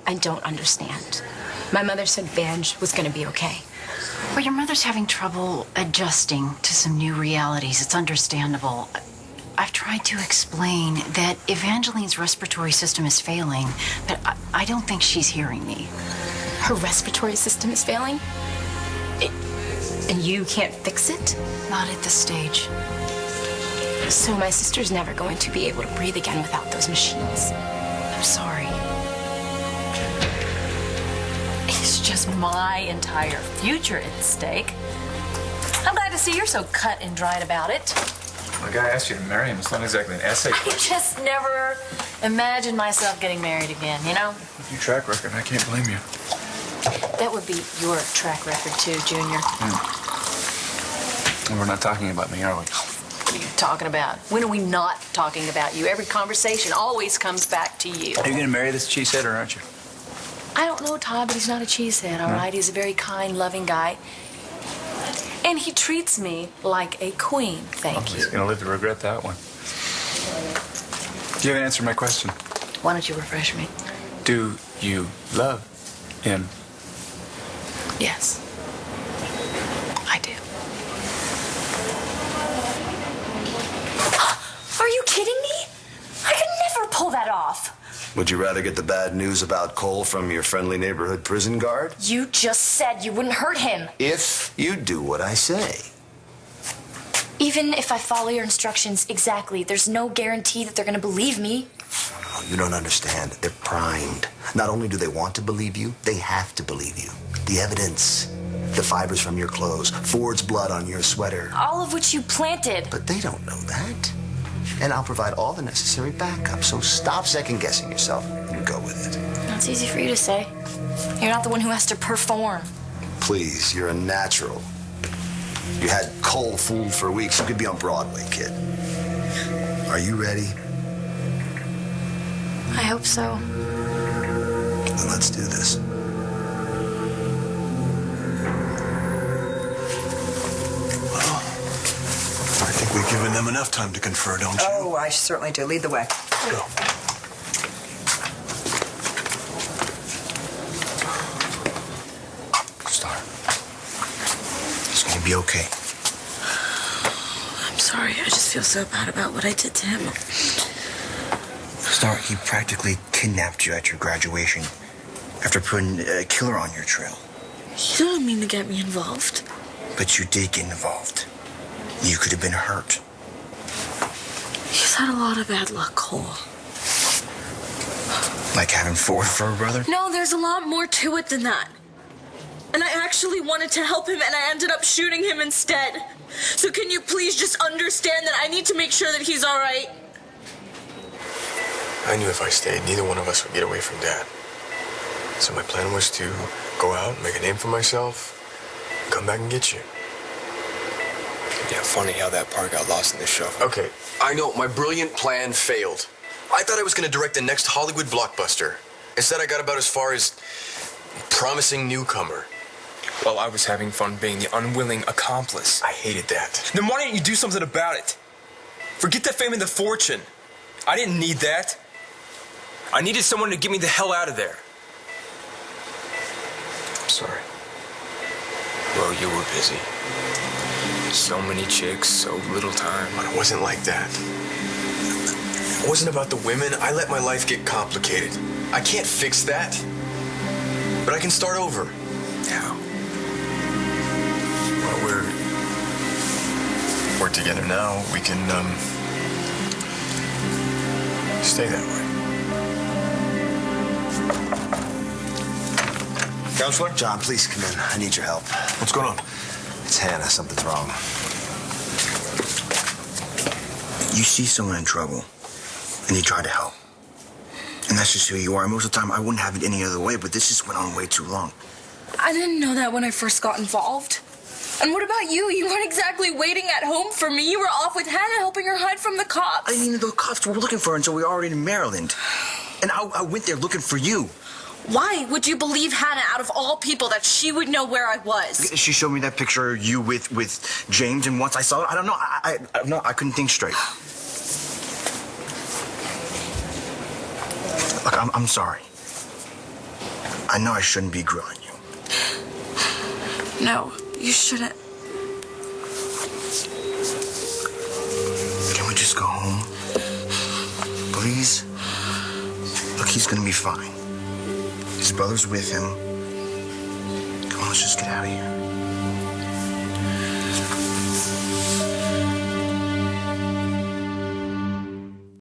I don't understand. My mother said Vange was going to be okay. Well, your mother's having trouble adjusting to some new realities. It's understandable. I've tried to explain that Evangeline's respiratory system is failing, but I don't think she's hearing me. Her respiratory system is failing? And you can't fix it? Not at this stage. So my sister's never going to be able to breathe again without those machines. I'm sorry. It's just my entire future at stake. I'm glad to see you're so cut and dried about it. The guy asked you to marry him. It's not exactly an essay I question. just never imagined myself getting married again, you know? With your track record, I can't blame you. That would be your track record too, Junior. And we're not talking about me, are we? What are you talking about? When are we not talking about you? Every conversation always comes back to you. Are you going to marry this cheesehead, or aren't you? I don't know Todd, but he's not a cheesehead, all right? He's a very kind, loving guy. And he treats me like a queen, thank you. He's going to live to regret that one. You haven't answered my question. Why don't you refresh me? Do you love him? Yes. I do. Are you kidding me? I could never pull that off. Would you rather get the bad news about Cole from your friendly neighborhood prison guard? You just said you wouldn't hurt him. If you do what I say. Even if I follow your instructions exactly, there's no guarantee that they're going to believe me. Oh, you don't understand. They're primed. Not only do they want to believe you, they have to believe you. The evidence, the fibers from your clothes, Ford's blood on your sweater. All of which you planted. But they don't know that. And I'll provide all the necessary backup, so stop second-guessing yourself and go with it. That's easy for you to say. You're not the one who has to perform. Please, you're a natural. You had Cole fooled for weeks. You could be on Broadway, kid. Are you ready? I hope so. Then let's do this. I think we've given them enough time to confer, don't you? Oh, I certainly do. Lead the way. Go. Star, it's gonna be okay. I'm sorry. I just feel so bad about what I did to him. Star, he practically kidnapped you at your graduation after putting a killer on your trail. You don't mean to get me involved. But you did get involved. You could have been hurt. He's had a lot of bad luck, Cole. Like having Ford for a brother? No, there's a lot more to it than that. And I actually wanted to help him, and I ended up shooting him instead. So can you please just understand that I need to make sure that he's all right? I knew if I stayed, neither one of us would get away from Dad. So my plan was to go out, make a name for myself, and come back and get you. Yeah, funny how that part got lost in the show. Okay, I know, my brilliant plan failed. I thought I was going to direct the next Hollywood blockbuster. Instead, I got about as far as promising newcomer. Well, I was having fun being the unwilling accomplice. I hated that. Then why didn't you do something about it? Forget the fame and the fortune. I didn't need that. I needed someone to get me the hell out of there. I'm sorry. Well, you were busy. So many chicks, so little time. But it wasn't like that. It wasn't about the women. I let my life get complicated. I can't fix that. But I can start over. How? Well, we're together now. We can, stay that way. Counselor? John, please come in. I need your help. What's going on? It's Hannah. Something's wrong. You see someone in trouble, and you try to help. And that's just who you are. Most of the time, I wouldn't have it any other way, but this just went on way too long. I didn't know that when I first got involved. And what about you? You weren't exactly waiting at home for me. You were off with Hannah helping her hide from the cops. I didn't even know the cops were looking for her until we were already in Maryland. And I went there looking for you. Why would you believe Hannah, out of all people, that she would know where I was? She showed me that picture of you with James, and once I saw it, I don't know. I couldn't think straight. Look, I'm sorry. I know I shouldn't be grilling you. No, you shouldn't. Can we just go home? Please? Look, he's gonna be fine. His brother's with him. Come on, let's just get out of here.